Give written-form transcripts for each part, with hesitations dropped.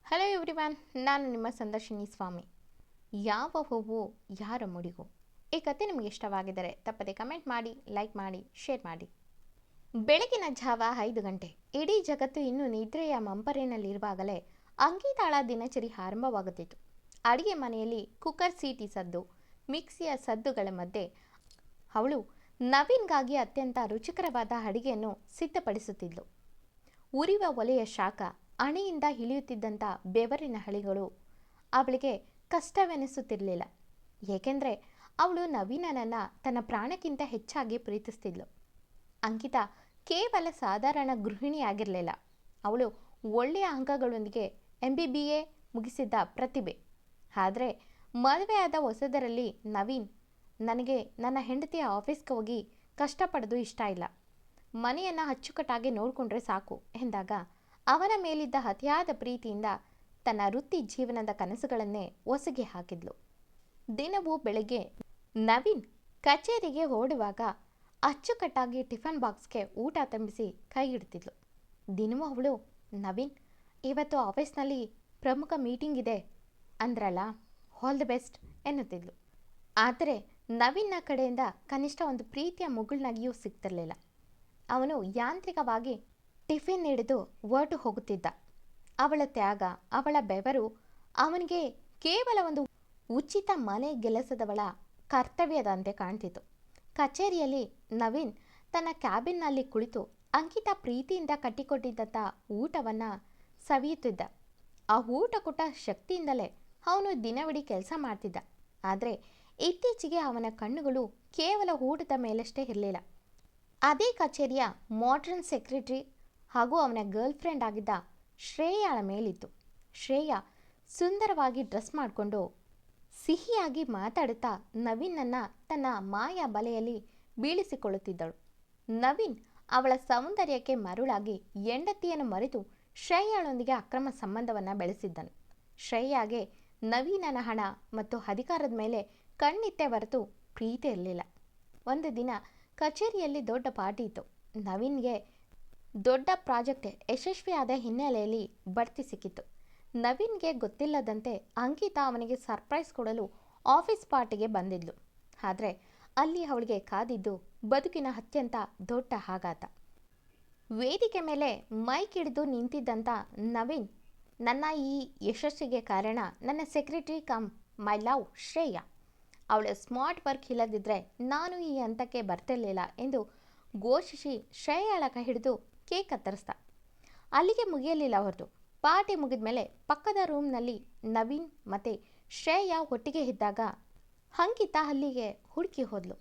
Hello everyone, ನಾನು ನಿಮ್ಮ ಸಂದರ್ಶಿನಿ ಸ್ವಾಮಿ. ಯಾವ ಹೂವು ಯಾರ ಮುಡಿಗೂ. ಈ ಕತೆ ನಿಮಗೆ ಇಷ್ಟವಾಗಿದ್ದರೆ ತಪ್ಪದೆ ಕಮೆಂಟ್ ಮಾಡಿ, ಲೈಕ್ ಮಾಡಿ, ಶೇರ್ ಮಾಡಿ. ಬೆಳಗಿನ ಜಾವ 5 ಗಂಟೆ. ಇಡೀ ಜಗತ್ತು ಇನ್ನೂ ನಿದ್ರೆಯ ಮಂಪರಿನಲ್ಲಿರುವಾಗಲೇ ಅಂಕಿತಾಳ ದಿನಚರಿ ಆರಂಭವಾಗುತ್ತಿತ್ತು. ಅಡಿಗೆ ಮನೆಯಲ್ಲಿ ಕುಕ್ಕರ್ ಸೀಟಿ ಸದ್ದು, ಮಿಕ್ಸಿಯ ಸದ್ದುಗಳ ಮಧ್ಯೆ ಅವಳು ನವೀನ್ಗಾಗಿ ಅತ್ಯಂತ ರುಚಿಕರವಾದ ಅಡಿಗೆಯನ್ನು ಸಿದ್ಧಪಡಿಸುತ್ತಿದ್ಲು. ಉರಿಯುವ ಒಲೆಯ ಶಾಖ, ಅಣೆಯಿಂದ ಇಳಿಯುತ್ತಿದ್ದಂಥ ಬೆವರಿನ ಹಳಿಗಳು ಅವಳಿಗೆ ಕಷ್ಟವೆನಿಸುತ್ತಿರಲಿಲ್ಲ. ಏಕೆಂದರೆ ಅವಳು ನವೀನನನ್ನು ತನ್ನ ಪ್ರಾಣಕ್ಕಿಂತ ಹೆಚ್ಚಾಗಿ ಪ್ರೀತಿಸ್ತಿದ್ಲು. ಅಂಕಿತಾ ಕೇವಲ ಸಾಧಾರಣ ಗೃಹಿಣಿಯಾಗಿರಲಿಲ್ಲ. ಅವಳು ಒಳ್ಳೆಯ ಅಂಕಗಳೊಂದಿಗೆ MBBA ಮುಗಿಸಿದ್ದ ಪ್ರತಿಭೆ. ಆದರೆ ಮದುವೆಯಾದ ಹೊಸದರಲ್ಲಿ ನವೀನ್, ನನಗೆ ನನ್ನ ಹೆಂಡತಿಯ ಆಫೀಸ್ಗೆ ಹೋಗಿ ಕಷ್ಟಪಡೋದು ಇಷ್ಟ ಇಲ್ಲ, ಮನೆಯನ್ನು ಅಚ್ಚುಕಟ್ಟಾಗಿ ನೋಡಿಕೊಂಡ್ರೆ ಸಾಕು ಎಂದಾಗ ಅವನ ಮೇಲಿದ್ದ ಅತಿಯಾದ ಪ್ರೀತಿಯಿಂದ ತನ್ನ ವೃತ್ತಿ ಜೀವನದ ಕನಸುಗಳನ್ನೇ ಒಸಗೆ ಹಾಕಿದ್ಲು. ದಿನವೂ ಬೆಳಗ್ಗೆ ನವೀನ್ ಕಚೇರಿಗೆ ಓಡುವಾಗ ಅಚ್ಚುಕಟ್ಟಾಗಿ ಟಿಫನ್ ಬಾಕ್ಸ್ಗೆ ಊಟ ತುಂಬಿಸಿ ಕೈ ಇಡ್ತಿದ್ಲು. ದಿನವೂ ಅವಳು, ನವೀನ್, ಇವತ್ತು ಆಫೀಸ್ನಲ್ಲಿ ಪ್ರಮುಖ ಮೀಟಿಂಗ್ ಇದೆ ಅಂದ್ರಲ್ಲ, ಆಲ್ ದಿ ಬೆಸ್ಟ್ ಎನ್ನುತ್ತಿದ್ಲು. ಆದರೆ ನವೀನ್ನ ಕಡೆಯಿಂದ ಕನಿಷ್ಠ ಒಂದು ಪ್ರೀತಿಯ ಮುಗುಳ್ನಗೆಯೂ ಸಿಗ್ತಿರಲಿಲ್ಲ. ಅವನು ಯಾಂತ್ರಿಕವಾಗಿ ಟಿಫಿನ್ ಹಿಡಿದು ಹೊರಟು ಹೋಗುತ್ತಿದ್ದ. ಅವಳ ತ್ಯಾಗ, ಅವಳ ಬೆವರು ಅವನಿಗೆ ಕೇವಲ ಒಂದು ಉಚಿತ ಮನೆ ಗೆಲಸದವಳ ಕರ್ತವ್ಯದಂತೆ ಕಾಣ್ತಿತ್ತು. ಕಚೇರಿಯಲ್ಲಿ ನವೀನ್ ತನ್ನ ಕ್ಯಾಬಿನ್ನಲ್ಲಿ ಕುಳಿತು ಅಂಕಿತಾ ಪ್ರೀತಿಯಿಂದ ಕಟ್ಟಿಕೊಟ್ಟಿದ್ದಂಥ ಊಟವನ್ನು ಸವಿಯುತ್ತಿದ್ದ. ಆ ಊಟ ಕೊಟ್ಟ ಶಕ್ತಿಯಿಂದಲೇ ಅವನು ದಿನವಿಡೀ ಕೆಲಸ ಮಾಡ್ತಿದ್ದ. ಆದರೆ ಇತ್ತೀಚೆಗೆ ಅವನ ಕಣ್ಣುಗಳು ಕೇವಲ ಊಟದ ಮೇಲಷ್ಟೇ ಇರಲಿಲ್ಲ. ಅದೇ ಕಚೇರಿಯ ಮಾಡ್ರನ್ ಸೆಕ್ರೆಟರಿ ಹಾಗೂ ಅವನ ಗರ್ಲ್ ಫ್ರೆಂಡ್ ಆಗಿದ್ದ ಶ್ರೇಯಾಳ ಮೇಲಿತ್ತು. ಶ್ರೇಯಾ ಸುಂದರವಾಗಿ ಡ್ರೆಸ್ ಮಾಡಿಕೊಂಡು ಸಿಹಿಯಾಗಿ ಮಾತಾಡುತ್ತಾ ನವೀನನ್ನು ತನ್ನ ಮಾಯಾ ಬಲೆಯಲ್ಲಿ ಬೀಳಿಸಿಕೊಳ್ಳುತ್ತಿದ್ದಳು. ನವೀನ್ ಅವಳ ಸೌಂದರ್ಯಕ್ಕೆ ಮರುಳಾಗಿ ಹೆಂಡತಿಯನ್ನು ಮರೆತು ಶ್ರೇಯಾಳೊಂದಿಗೆ ಅಕ್ರಮ ಸಂಬಂಧವನ್ನು ಬೆಳೆಸಿದ್ದನು. ಶ್ರೇಯಾಗೆ ನವೀನನ ಹಣ ಮತ್ತು ಅಧಿಕಾರದ ಮೇಲೆ ಕಣ್ಣಿಟ್ಟೆ ಹೊರತು ಪ್ರೀತಿ ಇರಲಿಲ್ಲ. ಒಂದು ದಿನ ಕಚೇರಿಯಲ್ಲಿ ದೊಡ್ಡ ಪಾರ್ಟಿ ಇತ್ತು. ನವೀನ್ಗೆ ದೊಡ್ಡ ಪ್ರಾಜೆಕ್ಟ್ ಯಶಸ್ವಿಯಾದ ಹಿನ್ನೆಲೆಯಲ್ಲಿ ಬಡ್ತಿ ಸಿಕ್ಕಿತ್ತು. ನವೀನ್ಗೆ ಗೊತ್ತಿಲ್ಲದಂತೆ ಅಂಕಿತಾ ಅವನಿಗೆ ಸರ್ಪ್ರೈಸ್ ಕೊಡಲು ಆಫೀಸ್ ಪಾರ್ಟಿಗೆ ಬಂದಿದ್ಲು. ಆದರೆ ಅಲ್ಲಿ ಅವಳಿಗೆ ಕಾದಿದ್ದು ಬದುಕಿನ ಅತ್ಯಂತ ದೊಡ್ಡ ಆಘಾತ. ವೇದಿಕೆ ಮೇಲೆ ಮೈಕ್ ಹಿಡಿದು ನಿಂತಿದ್ದಂಥ ನವೀನ್, ನನ್ನ ಈ ಯಶಸ್ಸಿಗೆ ಕಾರಣ ನನ್ನ secretary come my love Shreya. ಅವಳ ಸ್ಮಾರ್ಟ್ ವರ್ಕ್ ಇಲ್ಲದಿದ್ದರೆ ನಾನು ಈ ಹಂತಕ್ಕೆ ಬರ್ತಿರ್ಲಿಲ್ಲ ಎಂದು ಘೋಷಿಸಿ ಶ್ರೇಯಾಳ ಕೈ ಹಿಡಿದು ಕೇಕ್ ಕತ್ತರಿಸ್ದ. ಅಲ್ಲಿಗೆ ಮುಗಿಯಲಿಲ್ಲ ಹೊರತು. ಪಾರ್ಟಿ ಮುಗಿದ ಮೇಲೆ ಪಕ್ಕದ ರೂಮ್ನಲ್ಲಿ ನವೀನ್ ಮತ್ತು ಶ್ರೇಯಾ ಒಟ್ಟಿಗೆ ಇದ್ದಾಗ ಅಂಕಿತಾ ಅಲ್ಲಿಗೆ ಹುಡುಕಿ ಹೋದ್ಲು.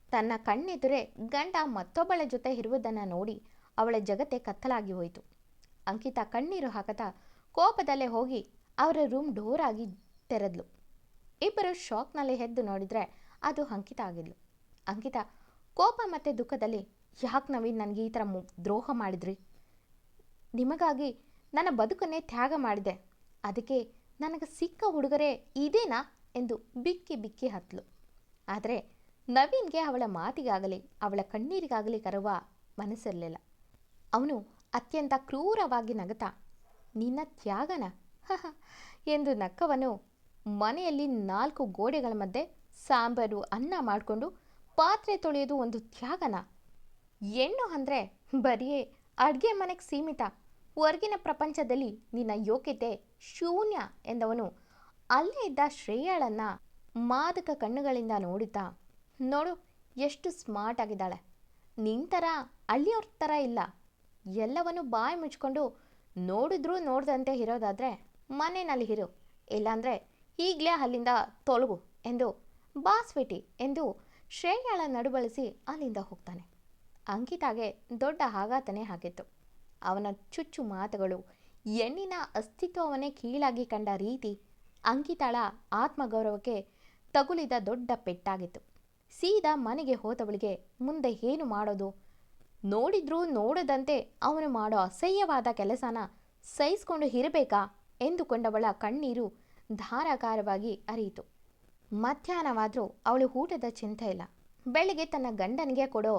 ತನ್ನ ಕಣ್ಣೆದುರೇ ಗಂಡ ಮತ್ತೊಬ್ಬಳ ಜೊತೆ ಇರುವುದನ್ನು ನೋಡಿ ಅವಳ ಜಗತ್ತೇ ಕತ್ತಲಾಗಿ ಹೋಯಿತು. ಅಂಕಿತಾ ಕಣ್ಣೀರು ಹಾಕತಾ ಕೋಪದಲ್ಲೇ ಹೋಗಿ ಅವರ ರೂಮ್ ಡೋರ್ ಆಗಿ ತೆರೆದ್ಲು. ಇಬ್ಬರು ಶಾಕ್ನಲ್ಲಿ ಎದ್ದು ನೋಡಿದರೆ ಅದು ಅಂಕಿತಾ ಆಗಿದ್ಲು. ಅಂಕಿತಾ ಕೋಪ ಮತ್ತು ದುಃಖದಲ್ಲಿ, ಯಾಕೆ ನವೀನ್ ನನಗೆ ಈ ಥರ ದ್ರೋಹ ಮಾಡಿದ್ರಿ? ನಿಮಗಾಗಿ ನನ್ನ ಬದುಕನ್ನೇ ತ್ಯಾಗ ಮಾಡಿದೆ, ಅದಕ್ಕೆ ನನಗೆ ಸಿಕ್ಕ ಹುಡುಗರೇ ಇದೇನಾ ಎಂದು ಬಿಕ್ಕಿ ಬಿಕ್ಕಿ ಹತ್ತಲು. ಆದರೆ ನವೀನ್ಗೆ ಅವಳ ಮಾತಿಗಾಗಲಿ ಅವಳ ಕಣ್ಣೀರಿಗಾಗಲಿ ಕರುವ ಮನಸ್ಸಿರಲಿಲ್ಲ. ಅವನು ಅತ್ಯಂತ ಕ್ರೂರವಾಗಿ ನಗುತ್ತಾ, ನಿನ್ನ ತ್ಯಾಗನ ಎಂದು ನಕ್ಕವನು ಮನೆಯಲ್ಲಿ 4 ಗೋಡೆಗಳ ಮಧ್ಯೆ ಸಾಂಬಾರು ಅನ್ನ ಮಾಡಿಕೊಂಡು ಪಾತ್ರೆ ತೊಳೆಯೋದು ಒಂದು ತ್ಯಾಗನ? ಹೆಣ್ಣು ಅಂದರೆ ಬರೀ ಅಡುಗೆ ಮನೆಗೆ ಸೀಮಿತ, ಹೊರಗಿನ ಪ್ರಪಂಚದಲ್ಲಿ ನಿನ್ನ ಯೋಗ್ಯತೆ ಶೂನ್ಯ ಎಂದವನು ಅಲ್ಲೇ ಇದ್ದ ಶ್ರೇಯಾಳನ್ನು ಮಾದಕ ಕಣ್ಣುಗಳಿಂದ ನೋಡುತ್ತಾ, ನೋಡು ಎಷ್ಟು ಸ್ಮಾರ್ಟ್ ಆಗಿದ್ದಾಳೆ, ನಿನ್ನ ಥರ ಹಳ್ಳಿಯವ್ರ ಥರ ಇಲ್ಲ, ಎಲ್ಲವನ್ನು ಬಾಯಿ ಮುಚ್ಕೊಂಡು ನೋಡಿದ್ರೂ ನೋಡ್ದಂತೆ ಇರೋದಾದರೆ ಮನೆಯಲ್ಲಿ ಇರು, ಇಲ್ಲಾಂದರೆ ಈಗಲೇ ಅಲ್ಲಿಂದ ತೊಲಗು ಎಂದು ಬಾಸ್ಬಿಟಿ ಎಂದು ಶ್ರೇಯಾಳ ನಡುಬಳಿಸಿ ಅಲ್ಲಿಂದ ಹೋಗ್ತಾನೆ. ಅಂಕಿತಾಗೆ ದೊಡ್ಡ ಆಘಾತನೇ ಆಗಿತ್ತು. ಅವನ ಚುಚ್ಚು ಮಾತುಗಳು, ಹೆಣ್ಣಿನ ಅಸ್ತಿತ್ವವನ್ನೇ ಕೀಳಾಗಿ ಕಂಡ ರೀತಿ ಅಂಕಿತಾಳ ಆತ್ಮಗೌರವಕ್ಕೆ ತಗುಲಿದ ದೊಡ್ಡ ಪೆಟ್ಟಾಗಿತ್ತು. ಸೀದಾ ಮನೆಗೆ ಹೋದವಳಿಗೆ ಮುಂದೆ ಏನು ಮಾಡೋದು? ನೋಡಿದ್ರೂ ನೋಡದಂತೆ ಅವನು ಮಾಡೋ ಅಸಹ್ಯವಾದ ಕೆಲಸನ ಸಹಿಸ್ಕೊಂಡು ಇರಬೇಕಾ ಎಂದುಕೊಂಡವಳ ಕಣ್ಣೀರು ಧಾರಾಕಾರವಾಗಿ ಹರಿಯಿತು. ಮಧ್ಯಾಹ್ನವಾದರೂ ಅವಳು ಊಟದ ಚಿಂತೆ ಇಲ್ಲ. ಬೆಳಿಗ್ಗೆ ತನ್ನ ಗಂಡನಿಗೆ ಕೊಡೋ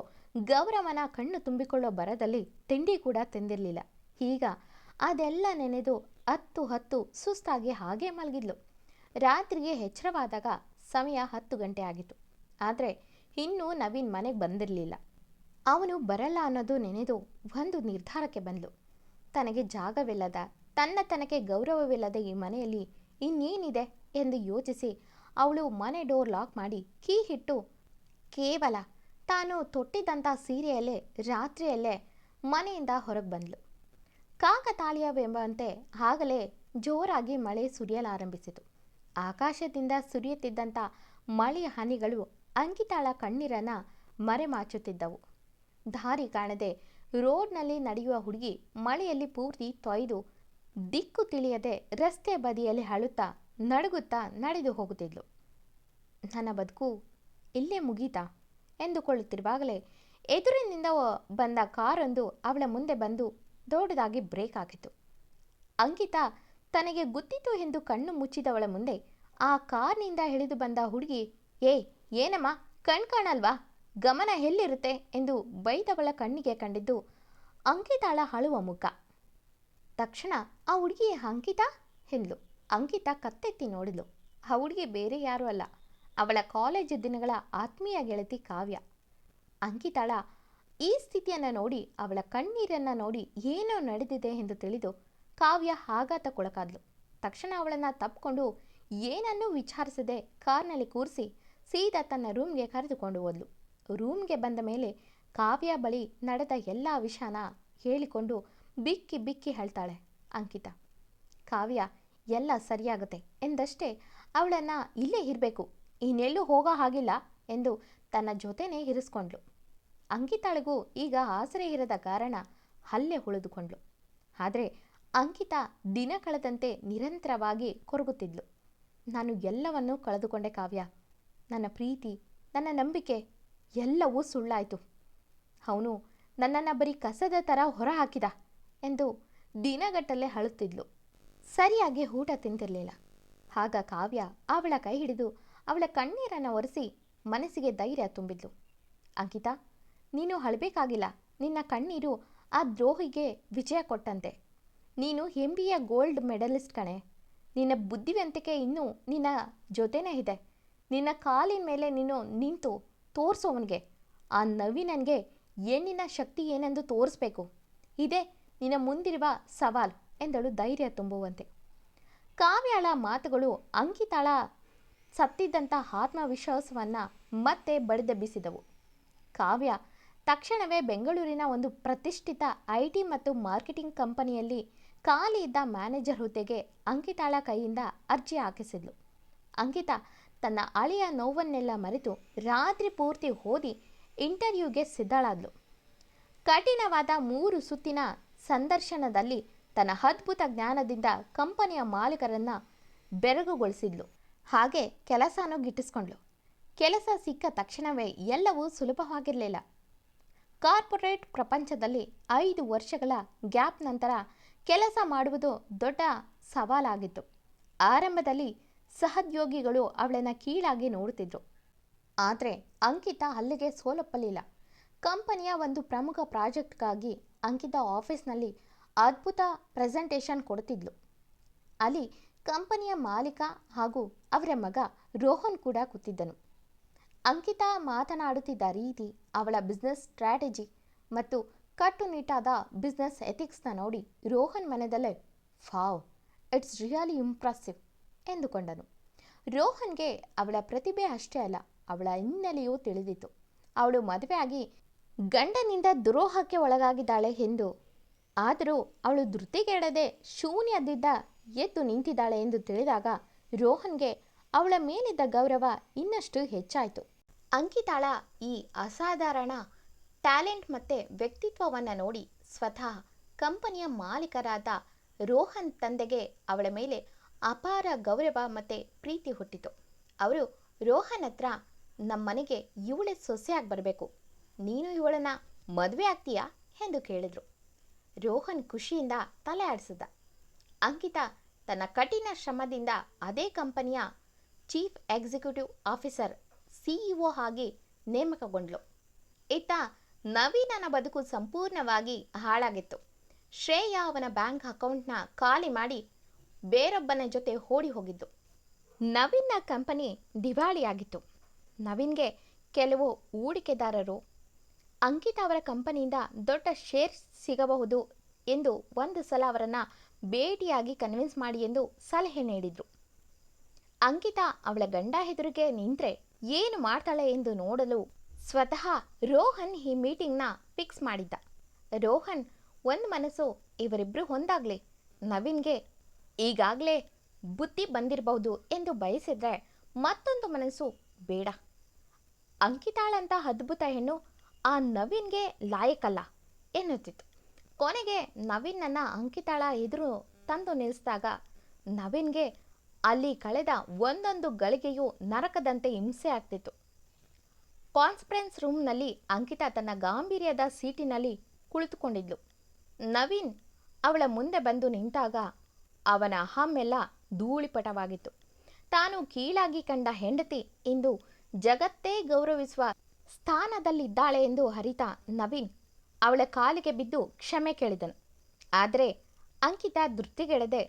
ಗೌರವನ ಕಣ್ಣು ತುಂಬಿಕೊಳ್ಳೋ ಬರದಲ್ಲಿ ತಿಂಡಿ ಕೂಡ ತಿಂದಿರಲಿಲ್ಲ. ಈಗ ಅದೆಲ್ಲ ನೆನೆದು ಹತ್ತು ಹತ್ತು ಸುಸ್ತಾಗಿ ಹಾಗೆ ಮಲಗಿದ್ಲು. ರಾತ್ರಿಗೆ ಎಚ್ಚರವಾದಾಗ ಸಮಯ 10 ಗಂಟೆ ಆಗಿತ್ತು. ಆದರೆ ಇನ್ನೂ ನವೀನ್ ಮನೆಗೆ ಬಂದಿರಲಿಲ್ಲ. ಅವನು ಬರಲ್ಲ ಅನ್ನೋದು ನೆನೆದು ಒಂದು ನಿರ್ಧಾರಕ್ಕೆ ಬಂದಳು. ತನಗೆ ಜಾಗವಿಲ್ಲದ, ತನಗೆ ಗೌರವವಿಲ್ಲದ ಈ ಮನೆಯಲ್ಲಿ ಇನ್ನೇನಿದೆ ಎಂದು ಯೋಚಿಸಿ ಅವಳು ಮನೆ ಡೋರ್ ಲಾಕ್ ಮಾಡಿ ಕೀ ಇಟ್ಟು ಕೇವಲ ತಾನು ತೊಟ್ಟಿದ್ದಂಥ ಸೀರೆಯಲ್ಲೇ ರಾತ್ರಿಯಲ್ಲೇ ಮನೆಯಿಂದ ಹೊರಗೆ ಬಂದಳು. ಕಾಕತಾಳೀಯವೆಂಬಂತೆ ಆಗಲೇ ಜೋರಾಗಿ ಮಳೆ ಸುರಿಯಲಾರಂಭಿಸಿತು. ಆಕಾಶದಿಂದ ಸುರಿಯುತ್ತಿದ್ದಂಥ ಮಳೆಯ ಹನಿಗಳು ಅಂಕಿತಾಳ ಕಣ್ಣೀರನ್ನು ಮರೆಮಾಚುತ್ತಿದ್ದವು. ದಾರಿ ಕಾಣದೆ ರೋಡ್ನಲ್ಲಿ ನಡೆಯುವ ಹುಡುಗಿ ಮಳೆಯಲ್ಲಿ ಪೂರ್ತಿ ತೊಯ್ದು ದಿಕ್ಕು ತಿಳಿಯದೆ ರಸ್ತೆ ಬದಿಯಲ್ಲಿ ಅಳುತ್ತಾ ನಡುಗುತ್ತಾ ನಡೆದು ಹೋಗುತ್ತಿದ್ಲು. ನನ್ನ ಬದುಕು ಇಲ್ಲೇ ಮುಗೀತಾ ಎಂದುಕೊಳ್ಳುತ್ತಿರುವಾಗಲೇ ಎದುರಿನಿಂದ ಬಂದ ಕಾರೊಂದು ಅವಳ ಮುಂದೆ ಬಂದು ದೊಡ್ಡದಾಗಿ ಬ್ರೇಕ್ ಆಗಿತ್ತು. ಅಂಕಿತಾ ತನಗೆ ಗೊತ್ತಿತ್ತು ಎಂದು ಕಣ್ಣು ಮುಚ್ಚಿದವಳ ಮುಂದೆ ಆ ಕಾರ್ನಿಂದ ಇಳಿದು ಬಂದ ಹುಡುಗಿ, ಏನಮ್ಮ ಕಾಣಲ್ವಾ, ಗಮನ ಎಲ್ಲಿರುತ್ತೆ ಎಂದು ಬೈದವಳ ಕಣ್ಣಿಗೆ ಕಂಡಿದ್ದು ಅಂಕಿತಾಳ ಅಳುವ ಮುಖ. ತಕ್ಷಣ ಆ ಹುಡುಗಿ ಅಂಕಿತಾ ಎಂದ್ಲು. ಅಂಕಿತಾ ಕತ್ತೆತ್ತಿ ನೋಡಿದ್ಲು. ಆ ಹುಡುಗಿ ಬೇರೆ ಯಾರೂ ಅಲ್ಲ, ಅವಳ ಕಾಲೇಜು ದಿನಗಳ ಆತ್ಮೀಯ ಗೆಳತಿ ಕಾವ್ಯ. ಅಂಕಿತಾಳ ಈ ಸ್ಥಿತಿಯನ್ನು ನೋಡಿ, ಅವಳ ಕಣ್ಣೀರನ್ನು ನೋಡಿ ಏನೋ ನಡೆದಿದೆ ಎಂದು ತಿಳಿದು ಕಾವ್ಯ ಆಘಾತಕ್ಕೊಳಗಾದ್ಲು. ತಕ್ಷಣ ಅವಳನ್ನು ತಪ್ಪಿಕೊಂಡು ಏನನ್ನೂ ವಿಚಾರಿಸದೆ ಕಾರ್ನಲ್ಲಿ ಕೂರಿಸಿ ಸೀದಾ ತನ್ನ ರೂಮ್ಗೆ ಕರೆದುಕೊಂಡು ಹೋದ್ಲು. ರೂಮ್ಗೆ ಬಂದ ಮೇಲೆ ಕಾವ್ಯ ಬಳಿ ನಡೆದ ಎಲ್ಲ ವಿಷಯನ ಹೇಳಿಕೊಂಡು ಬಿಕ್ಕಿ ಬಿಕ್ಕಿ ಹೇಳ್ತಾಳೆ ಅಂಕಿತಾ. ಕಾವ್ಯ ಎಲ್ಲ ಸರಿಯಾಗುತ್ತೆ ಎಂದಷ್ಟೇ ಅವಳನ್ನು ಇಲ್ಲೇ ಇರಬೇಕು, ಇನ್ನೆಲ್ಲೂ ಹೋಗೋ ಹಾಗಿಲ್ಲ ಎಂದು ತನ್ನ ಜೊತೆನೇ ಇರಿಸ್ಕೊಂಡ್ಳು. ಅಂಕಿತಾಳಿಗೂ ಈಗ ಆಸರೆ ಇರದ ಕಾರಣ ಅಲ್ಲೇ ಉಳಿದುಕೊಂಡ್ಳು. ಆದರೆ ಅಂಕಿತಾ ದಿನ ಕಳೆದಂತೆ ನಿರಂತರವಾಗಿ ಕೊರಗುತ್ತಿದ್ಲು. ನಾನು ಎಲ್ಲವನ್ನೂ ಕಳೆದುಕೊಂಡೆ ಕಾವ್ಯ. ನನ್ನ ಪ್ರೀತಿ, ನನ್ನ ನಂಬಿಕೆ ಎಲ್ಲವೂ ಸುಳ್ಳಾಯಿತು. ಅವನು ನನ್ನನ್ನು ಬರೀ ಕಸದ ಥರ ಹೊರ ಹಾಕಿದ ಎಂದು ದಿನಗಟ್ಟಲೆ ಅಳುತ್ತಿದ್ಲು. ಸರಿಯಾಗಿ ಊಟ ತಿಂತಿರಲಿಲ್ಲ. ಆಗ ಕಾವ್ಯ ಅವಳ ಕೈ ಹಿಡಿದು ಅವಳ ಕಣ್ಣೀರನ್ನು ಒರೆಸಿ ಮನಸ್ಸಿಗೆ ಧೈರ್ಯ ತುಂಬಿದ್ಲು. ಅಂಕಿತಾ, ನೀನು ಅಳಬೇಕಾಗಿಲ್ಲ. ನಿನ್ನ ಕಣ್ಣೀರು ಆ ದ್ರೋಹಿಗೆ ವಿಜಯ ಕೊಟ್ಟಂತೆ. ನೀನು MBA ಗೋಲ್ಡ್ ಮೆಡಲಿಸ್ಟ್ ಕಣೆ. ನಿನ್ನ ಬುದ್ಧಿವಂತಿಕೆ ಇನ್ನೂ ನಿನ್ನ ಜೊತೆನೇ ಇದೆ. ನಿನ್ನ ಕಾಲಿನ ಮೇಲೆ ನೀನು ನಿಂತು ತೋರಿಸು ಅವನಿಗೆ. ಆ ನವೀನನಿಗೆ ಹೆಣ್ಣಿನ ಶಕ್ತಿ ಏನೆಂದು ತೋರಿಸ್ಬೇಕು. ಇದೇ ನಿನ್ನ ಮುಂದಿರುವ ಸವಾಲು ಎಂದಳು ಧೈರ್ಯ ತುಂಬುವಂತೆ. ಕಾವ್ಯಳ ಮಾತುಗಳು ಅಂಕಿತಾಳ ಸತ್ತಿದ್ದಂಥ ಆತ್ಮವಿಶ್ವಾಸವನ್ನು ಮತ್ತೆ ಬಡಿದೆಬ್ಬಿಸಿದವು. ಕಾವ್ಯ ತಕ್ಷಣವೇ ಬೆಂಗಳೂರಿನ ಒಂದು ಪ್ರತಿಷ್ಠಿತ IT ಮತ್ತು ಮಾರ್ಕೆಟಿಂಗ್ ಕಂಪನಿಯಲ್ಲಿ ಖಾಲಿ ಇದ್ದ ಮ್ಯಾನೇಜರ್ ಹುದ್ದೆಗೆ ಅಂಕಿತಾಳ ಕೈಯಿಂದ ಅರ್ಜಿ ಹಾಕಿಸಿದ್ಲು. ಅಂಕಿತಾ ತನ್ನ ಅಳಿಯ ನೋವನ್ನೆಲ್ಲ ಮರೆತು ರಾತ್ರಿ ಪೂರ್ತಿ ಓದಿ ಇಂಟರ್ವ್ಯೂಗೆ ಸಿದ್ಧಳಾದ್ಲು. ಕಠಿಣವಾದ 3 ಸುತ್ತಿನ ಸಂದರ್ಶನದಲ್ಲಿ ತನ್ನ ಅದ್ಭುತ ಜ್ಞಾನದಿಂದ ಕಂಪನಿಯ ಮಾಲೀಕರನ್ನು ಬೆರಗುಗೊಳಿಸಿದ್ಲು. ಹಾಗೆ ಕೆಲಸನೂ ಗಿಟ್ಟಿಸ್ಕೊಂಡ್ಳು. ಕೆಲಸ ಸಿಕ್ಕ ತಕ್ಷಣವೇ ಎಲ್ಲವೂ ಸುಲಭವಾಗಿರಲಿಲ್ಲ. ಕಾರ್ಪೊರೇಟ್ ಪ್ರಪಂಚದಲ್ಲಿ 5 ವರ್ಷಗಳ ಗ್ಯಾಪ್ ನಂತರ ಕೆಲಸ ಮಾಡುವುದು ದೊಡ್ಡ ಸವಾಲಾಗಿತ್ತು. ಆರಂಭದಲ್ಲಿ ಸಹೋದ್ಯೋಗಿಗಳು ಅವಳನ್ನು ಕೀಳಾಗಿ ನೋಡುತ್ತಿದ್ದರು. ಆದರೆ ಅಂಕಿತಾ ಅಲ್ಲಿಗೆ ಸೋಲೊಪ್ಪಲಿಲ್ಲ. ಕಂಪನಿಯ ಒಂದು ಪ್ರಮುಖ ಪ್ರಾಜೆಕ್ಟ್ಗಾಗಿ ಅಂಕಿತಾ ಆಫೀಸ್ನಲ್ಲಿ ಅದ್ಭುತ ಪ್ರೆಸೆಂಟೇಷನ್ ಕೊಡುತ್ತಿದ್ಲು. ಅಲ್ಲಿ ಕಂಪನಿಯ ಮಾಲೀಕ ಹಾಗೂ ಅವರ ಮಗ ರೋಹನ್ ಕೂಡ ಕೂತಿದ್ದನು. ಅಂಕಿತಾ ಮಾತನಾಡುತ್ತಿದ್ದ ರೀತಿ, ಅವಳ ಬಿಸ್ನೆಸ್ ಸ್ಟ್ರಾಟಜಿ ಮತ್ತು ಕಟ್ಟುನಿಟ್ಟಾದ ಬಿಸ್ನೆಸ್ ಎಥಿಕ್ಸ್ನ ನೋಡಿ ರೋಹನ್ ಮನದಲ್ಲೇ ವಾವ್, ಇಟ್ಸ್ ರಿಯಲಿ ಇಂಪ್ರೆಸಿವ್ ಎಂದುಕೊಂಡನು. ರೋಹನ್ಗೆ ಅವಳ ಪ್ರತಿಭೆ ಅಷ್ಟೇ ಅಲ್ಲ, ಅವಳ ಹಿನ್ನೆಲೆಯೂ ತಿಳಿದಿತ್ತು. ಅವಳು ಮದುವೆಯಾಗಿ ಗಂಡನಿಂದ ದ್ರೋಹಕ್ಕೆ ಒಳಗಾಗಿದ್ದಾಳೆ ಎಂದು. ಆದರೂ ಅವಳು ಧೃತಿಗೆಡದೆ ಶೂನ್ಯದಿಂದ ಎದ್ದು ನಿಂತಿದ್ದಾಳೆ ಎಂದು ತಿಳಿದಾಗ ರೋಹನ್ಗೆ ಅವಳ ಮೇಲಿದ್ದ ಗೌರವ ಇನ್ನಷ್ಟು ಹೆಚ್ಚಾಯಿತು. ಅಂಕಿತಾಳ ಈ ಅಸಾಧಾರಣ ಟ್ಯಾಲೆಂಟ್ ಮತ್ತು ವ್ಯಕ್ತಿತ್ವವನ್ನು ನೋಡಿ ಸ್ವತಃ ಕಂಪನಿಯ ಮಾಲೀಕರಾದ ರೋಹನ್ ತಂದೆಗೆ ಅವಳ ಮೇಲೆ ಅಪಾರ ಗೌರವ ಮತ್ತು ಪ್ರೀತಿ ಹುಟ್ಟಿತು. ಅವರು ರೋಹನ್ ಹತ್ರ, ನಮ್ಮ ಮನೆಗೆ ಇವಳೇ ಸೊಸೆಯಾಗಿ ಬರಬೇಕು, ನೀನು ಇವಳನ್ನು ಮದುವೆ ಆಗ್ತೀಯಾ ಎಂದು ಕೇಳಿದರು. ರೋಹನ್ ಖುಷಿಯಿಂದ ತಲೆ ಆಡಿಸಿದ. ಅಂಕಿತಾ ತನ್ನ ಕಠಿಣ ಶ್ರಮದಿಂದ ಅದೇ ಕಂಪನಿಯ ಚೀಫ್ ಎಕ್ಸಿಕ್ಯೂಟಿವ್ ಆಫೀಸರ್ CEO ಆಗಿ ನೇಮಕಗೊಂಡ್ಳು. ಇತ್ತ ನವೀನನ ಬದುಕು ಸಂಪೂರ್ಣವಾಗಿ ಹಾಳಾಗಿತ್ತು. ಶ್ರೇಯಾ ಅವನ ಬ್ಯಾಂಕ್ ಅಕೌಂಟ್ನ ಖಾಲಿ ಮಾಡಿ ಬೇರೊಬ್ಬನ ಜೊತೆ ಓಡಿ ಹೋಗಿದ್ದು. ನವೀನ್ನ ಕಂಪನಿ ದಿವಾಳಿಯಾಗಿತ್ತು. ನವೀನ್ಗೆ ಕೆಲವು ಹೂಡಿಕೆದಾರರು ಅಂಕಿತಾ ಅವರ ಕಂಪನಿಯಿಂದ ದೊಡ್ಡ ಶೇರ್ ಸಿಗಬಹುದು ಎಂದು ಒಂದು ಸಲ ಅವರನ್ನು ಭೇಟಿಯಾಗಿ ಕನ್ವಿನ್ಸ್ ಮಾಡಿ ಎಂದು ಸಲಹೆ ನೀಡಿದ್ರು. ಅಂಕಿತಾ ಅವಳ ಗಂಡ ಎದುರಿಗೆ ನಿಂತರೆ ಏನು ಮಾಡ್ತಾಳೆ ಎಂದು ನೋಡಲು ಸ್ವತಃ ರೋಹನ್ ಈ ಮೀಟಿಂಗ್ನ ಫಿಕ್ಸ್ ಮಾಡಿದ್ದ. ರೋಹನ್ ಒಂದು ಮನಸ್ಸು ಇವರಿಬ್ಬರು ಒಂದಾಗಲಿ, ನವೀನ್ಗೆ ಈಗಾಗಲೇ ಬುದ್ಧಿ ಬಂದಿರಬಹುದು ಎಂದು ಬಯಸಿದ್ರೆ, ಮತ್ತೊಂದು ಮನಸ್ಸು ಬೇಡ, ಅಂಕಿತಾಳಂತ ಅದ್ಭುತ ಹೆಣ್ಣು ಆ ನವೀನ್ಗೆ ಲಾಯಕಲ್ಲ ಎನ್ನುತ್ತಿತ್ತು. ಕೊನೆಗೆ ನವೀನನ್ನು ಅಂಕಿತಾಳ ಎದುರು ತಂದು ನಿಲ್ಲಿಸಿದಾಗ ನವೀನ್ಗೆ ಅಲ್ಲಿ ಕಳೆದ ಒಂದೊಂದು ಗಳಿಗೆಯೂ ನರಕದಂತೆ ಹಿಂಸೆ ಆಗ್ತಿತ್ತು. ಕಾನ್ಫರೆನ್ಸ್ ರೂಮ್ನಲ್ಲಿ ಅಂಕಿತಾ ತನ್ನ ಗಾಂಭೀರ್ಯದ ಸೀಟಿನಲ್ಲಿ ಕುಳಿತುಕೊಂಡಿದ್ಲು. ನವೀನ್ ಅವಳ ಮುಂದೆ ಬಂದು ನಿಂತಾಗ ಅವನ ಅಹಮ್ಮೆಲ್ಲ ಧೂಳಿಪಟವಾಗಿತ್ತು. ತಾನು ಕೀಳಾಗಿ ಕಂಡ ಹೆಂಡತಿ ಇಂದು ಜಗತ್ತೇ ಗೌರವಿಸುವ ಸ್ಥಾನದಲ್ಲಿದ್ದಾಳೆ ಎಂದು ಅರಿತ ನವೀನ್ ಅವಳ ಕಾಲಿಗೆ ಬಿದ್ದು ಕ್ಷಮೆ ಕೇಳಿದನು. ಆದರೆ ಅಂಕಿತಾ ಧೃತಿಗೆಡದೆ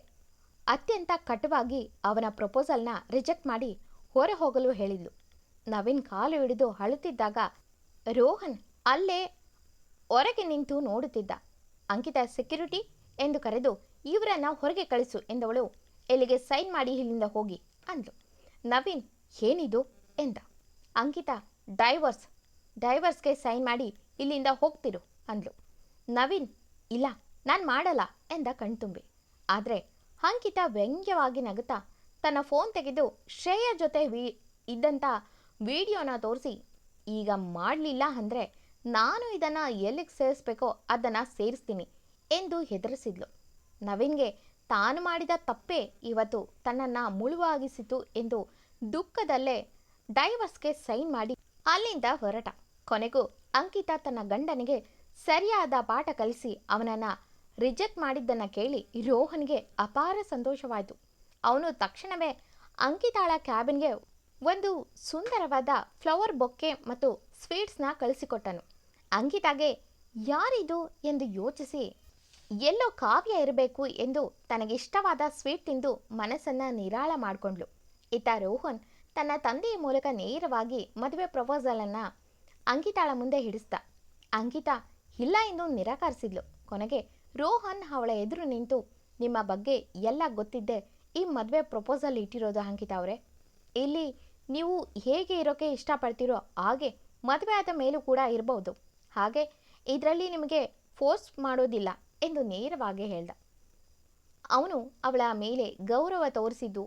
ಅತ್ಯಂತ ಕಟುವಾಗಿ ಅವನ ಪ್ರಪೋಸಲ್ನ ರಿಜೆಕ್ಟ್ ಮಾಡಿ ಹೊರ ಹೋಗಲು ಹೇಳಿದ್ಲು. ನವೀನ್ ಕಾಲು ಹಿಡಿದು ಅಳುತ್ತಿದ್ದಾಗ ರೋಹನ್ ಅಲ್ಲೇ ಹೊರಗೆ ನಿಂತು ನೋಡುತ್ತಿದ್ದ. ಅಂಕಿತಾ ಸೆಕ್ಯೂರಿಟಿ ಎಂದು ಕರೆದು ಇವರನ್ನು ಹೊರಗೆ ಕಳಿಸು ಎಂದವಳು ಎಲ್ಲಿಗೆ ಸೈನ್ ಮಾಡಿ ಇಲ್ಲಿಂದ ಹೋಗಿ ಅಂದ್ಲು. ನವೀನ್ ಏನಿದು ಎಂದ. ಅಂಕಿತಾ ಡೈವರ್ಸ್ಗೆ ಸೈನ್ ಮಾಡಿ ಇಲ್ಲಿಂದ ಹೋಗ್ತಿರು ಅಂದ್ಲು. ನವೀನ್ ಇಲ್ಲ ನಾನು ಮಾಡಲ್ಲ ಎಂದ ಕಣ್ತುಂಬಿ. ಆದರೆ ಅಂಕಿತಾ ವ್ಯಂಗ್ಯವಾಗಿ ನಗುತ್ತಾ ತನ್ನ ಫೋನ್ ತೆಗೆದು ಶ್ರೇಯಾ ಜೊತೆ ಇದ್ದಂಥ ವಿಡಿಯೋನ ತೋರಿಸಿ, ಈಗ ಮಾಡಲಿಲ್ಲ ಅಂದರೆ ನಾನು ಇದನ್ನು ಎಲ್ಲಿಗೆ ಸೇರಿಸ್ಬೇಕೋ ಅದನ್ನು ಸೇರಿಸ್ತೀನಿ ಎಂದು ಹೆದರಿಸಿದ್ಲು. ನವೀನ್ಗೆ ತಾನು ಮಾಡಿದ ತಪ್ಪೇ ಇವತ್ತು ತನ್ನನ್ನು ಮುಳುವಾಗಿಸಿತು ಎಂದು ದುಃಖದಲ್ಲೇ ಡೈವರ್ಸ್ಗೆ ಸೈನ್ ಮಾಡಿ ಅಲ್ಲಿಂದ ಹೊರಟ. ಕೊನೆಗೂ ಅಂಕಿತಾ ತನ್ನ ಗಂಡನಿಗೆ ಸರಿಯಾದ ಪಾಠ ಕಲಿಸಿ ಅವನನ್ನು ರಿಜೆಕ್ಟ್ ಮಾಡಿದ್ದನ್ನು ಕೇಳಿ ರೋಹನ್ಗೆ ಅಪಾರ ಸಂತೋಷವಾಯಿತು. ಅವನು ತಕ್ಷಣವೇ ಅಂಕಿತಾಳ ಕ್ಯಾಬಿನ್ಗೆ ಒಂದು ಸುಂದರವಾದ ಫ್ಲವರ್ ಬೊಕ್ಕೆ ಮತ್ತು ಸ್ವೀಟ್ಸ್ನ ಕಳಿಸಿಕೊಟ್ಟನು. ಅಂಕಿತಾಗೆ ಯಾರಿದು ಎಂದು ಯೋಚಿಸಿ ಎಲ್ಲೋ ಕಾವ್ಯ ಇರಬೇಕು ಎಂದು ತನಗಿಷ್ಟವಾದ ಸ್ವೀಟ್ ತಿಂದು ಮನಸ್ಸನ್ನು ನಿರಾಳ ಮಾಡಿಕೊಂಡ್ಳು. ಇತ್ತ ರೋಹನ್ ತನ್ನ ತಂದೆಯ ಮೂಲಕ ನೇರವಾಗಿ ಮದುವೆ ಪ್ರಪೋಸಲನ್ನು ಅಂಕಿತಾಳ ಮುಂದೆ ಹಿಡಿಸ್ದ. ಅಂಕಿತಾ ಇಲ್ಲ ಎಂದು ನಿರಾಕರಿಸಿದ್ಲು. ಕೊನೆಗೆ ರೋಹನ್ ಅವಳ ಎದುರು ನಿಂತು, ನಿಮ್ಮ ಬಗ್ಗೆ ಎಲ್ಲ ಗೊತ್ತಿದ್ದೆ ಈ ಮದುವೆ ಪ್ರಪೋಸಲ್ ಇಟ್ಟಿರೋದು ಅಂಕಿತಾ ಅವರೇ. ಇಲ್ಲಿ ನೀವು ಹೇಗೆ ಇರೋಕ್ಕೆ ಇಷ್ಟಪಡ್ತೀರೋ ಹಾಗೆ ಮದುವೆ ಆದ ಮೇಲೂ ಕೂಡ ಇರಬಹುದು. ಹಾಗೆ ಇದರಲ್ಲಿ ನಿಮಗೆ ಫೋರ್ಸ್ ಮಾಡೋದಿಲ್ಲ ಎಂದು ನೇರವಾಗಿ ಹೇಳ್ದ. ಅವನು ಅವಳ ಮೇಲೆ ಗೌರವ ತೋರಿಸಿದ್ದು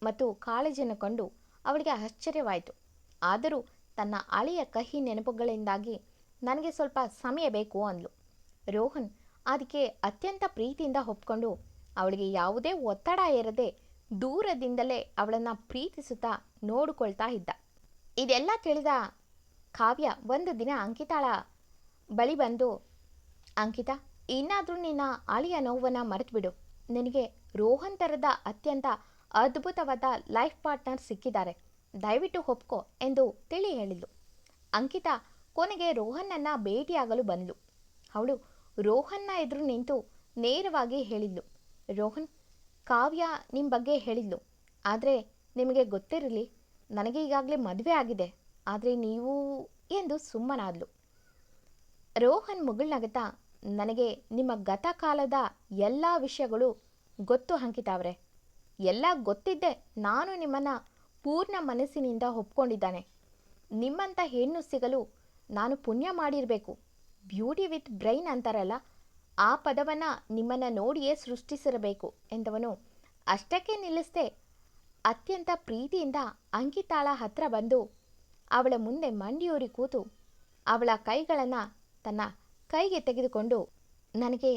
ಮತ್ತು ಕಾಳಜಿಯನ್ನು ಕಂಡು ಅವಳಿಗೆ ಆಶ್ಚರ್ಯವಾಯಿತು. ಆದರೂ ತನ್ನ ಹಳೆಯ ಕಹಿ ನೆನಪುಗಳಿಂದಾಗಿ ನನಗೆ ಸ್ವಲ್ಪ ಸಮಯ ಬೇಕು ಅಂದ್ಲು. ರೋಹನ್ ಅದಕ್ಕೆ ಅತ್ಯಂತ ಪ್ರೀತಿಯಿಂದ ಒಪ್ಕೊಂಡು ಅವಳಿಗೆ ಯಾವುದೇ ಒತ್ತಡ ಇರದೆ ದೂರದಿಂದಲೇ ಅವಳನ್ನು ಪ್ರೀತಿಸುತ್ತಾ ನೋಡಿಕೊಳ್ತಾ ಇದ್ದ. ಇದೆಲ್ಲ ತಿಳಿದ ಕಾವ್ಯ ಒಂದು ದಿನ ಅಂಕಿತಾಳ ಬಳಿ ಬಂದು, ಅಂಕಿತಾ, ಇನ್ನಾದರೂ ನಿನ್ನ ಹಳೆಯ ನೋವನ್ನು ಮರೆತುಬಿಡು. ನಿನಗೆ ರೋಹನ್ ಥರದ ಅತ್ಯಂತ ಅದ್ಭುತವಾದ ಲೈಫ್ ಪಾರ್ಟ್ನರ್ ಸಿಕ್ಕಿದ್ದಾರೆ, ದಯವಿಟ್ಟು ಒಪ್ಕೋ ಎಂದು ತಿಳಿ ಹೇಳಿದ್ಲು. ಅಂಕಿತಾ ಕೊನೆಗೆ ರೋಹನ್ನನ್ನು ಭೇಟಿಯಾಗಲು ಬಂದ್ಲು. ಅವಳು ರೋಹನ್ನ ಎದುರು ನಿಂತು ನೇರವಾಗಿ ಹೇಳಿದ್ಲು, ರೋಹನ್, ಕಾವ್ಯ ನಿಮ್ಮ ಬಗ್ಗೆ ಹೇಳಿದ್ಲು. ಆದರೆ ನಿಮಗೆ ಗೊತ್ತಿರಲಿ, ನನಗೆ ಈಗಾಗಲೇ ಮದುವೆ ಆಗಿದೆ, ಆದರೆ ನೀವು ಎಂದು ಸುಮ್ಮನಾದ್ಲು. ರೋಹನ್ ಮುಗುಳ್ನಗುತ್ತಾ, ನನಗೆ ನಿಮ್ಮ ಗತಕಾಲದ ಎಲ್ಲ ವಿಷಯಗಳು ಗೊತ್ತು ಅಂಕಿತಾ ಅವರೇ. ಎಲ್ಲ ಗೊತ್ತಿದ್ದೆ ನಾನು ನಿಮ್ಮನ್ನು ಪೂರ್ಣ ಮನಸ್ಸಿನಿಂದ ಒಪ್ಕೊಂಡಿದ್ದಾನೆ. ನಿಮ್ಮಂಥ ಹೆಣ್ಣು ಸಿಗಲು ನಾನು ಪುಣ್ಯ ಮಾಡಿರಬೇಕು. ಬ್ಯೂಟಿ ವಿತ್ ಬ್ರೈನ್ ಅಂತಾರಲ್ಲ, ಆ ಪದವನ್ನು ನಿಮ್ಮನ್ನು ನೋಡಿಯೇ ಸೃಷ್ಟಿಸಿರಬೇಕು ಎಂದವನು ಅಷ್ಟಕ್ಕೆ ನಿಲ್ಲಿಸದೆ ಅತ್ಯಂತ ಪ್ರೀತಿಯಿಂದ ಅಂಕಿತಾಳ ಹತ್ರ ಬಂದು ಅವಳ ಮುಂದೆ ಮಂಡಿಯೂರಿ ಕೂತು ಅವಳ ಕೈಗಳನ್ನು ತನ್ನ ಕೈಗೆ ತೆಗೆದುಕೊಂಡು, ನನಗೆ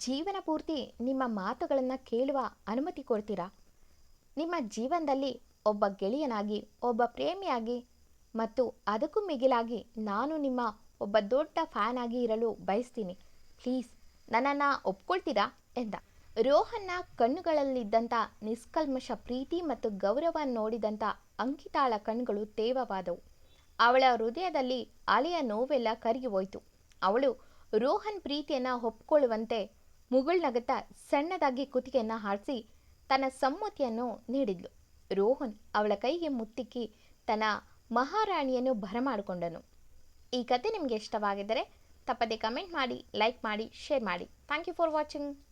ಜೀವನ ಪೂರ್ತಿ ನಿಮ್ಮ ಮಾತುಗಳನ್ನು ಕೇಳುವ ಅನುಮತಿ ಕೊಡ್ತೀರಾ? ನಿಮ್ಮ ಜೀವನದಲ್ಲಿ ಒಬ್ಬ ಗೆಳೆಯನಾಗಿ, ಒಬ್ಬ ಪ್ರೇಮಿಯಾಗಿ ಮತ್ತು ಅದಕ್ಕೂ ಮಿಗಿಲಾಗಿ ನಾನು ನಿಮ್ಮ ಒಬ್ಬ ದೊಡ್ಡ ಫ್ಯಾನ್ ಆಗಿ ಇರಲು ಬಯಸ್ತೀನಿ. ಪ್ಲೀಸ್ ನನ್ನನ್ನು ಒಪ್ಕೊಳ್ತೀರಾ ಎಂದ. ರೋಹನ್ನ ಕಣ್ಣುಗಳಲ್ಲಿದ್ದಂಥ ನಿಷ್ಕಲ್ಮಶ ಪ್ರೀತಿ ಮತ್ತು ಗೌರವ ನೋಡಿದಂಥ ಅಂಕಿತಾಳ ಕಣ್ಣುಗಳು ತೇವವಾದವು. ಅವಳ ಹೃದಯದಲ್ಲಿ ಹಳೆಯ ನೋವೆಲ್ಲ ಕರಗಿ ಹೋಯಿತು. ಅವಳು ರೋಹನ್ ಪ್ರೀತಿಯನ್ನು ಒಪ್ಕೊಳ್ಳುವಂತೆ ಮುಗುಳ್ನಗುತ್ತಾ ಸಣ್ಣದಾಗಿ ಕುತ್ತಿಗೆಯನ್ನು ಹಾರಿಸಿ ತನ್ನ ಸಮ್ಮತಿಯನ್ನು ನೀಡಿದ್ಲು. ರೋಹನ್ ಅವಳ ಕೈಗೆ ಮುತ್ತಿಕ್ಕಿ ತನ್ನ ಮಹಾರಾಣಿಯನ್ನು ಬರಮಾಡಿಕೊಂಡನು. ಈ ಕತೆ ನಿಮಗೆ ಇಷ್ಟವಾಗಿದ್ದರೆ ತಪ್ಪದೆ ಕಮೆಂಟ್ ಮಾಡಿ, ಲೈಕ್ ಮಾಡಿ, ಶೇರ್ ಮಾಡಿ. Thank you for watching.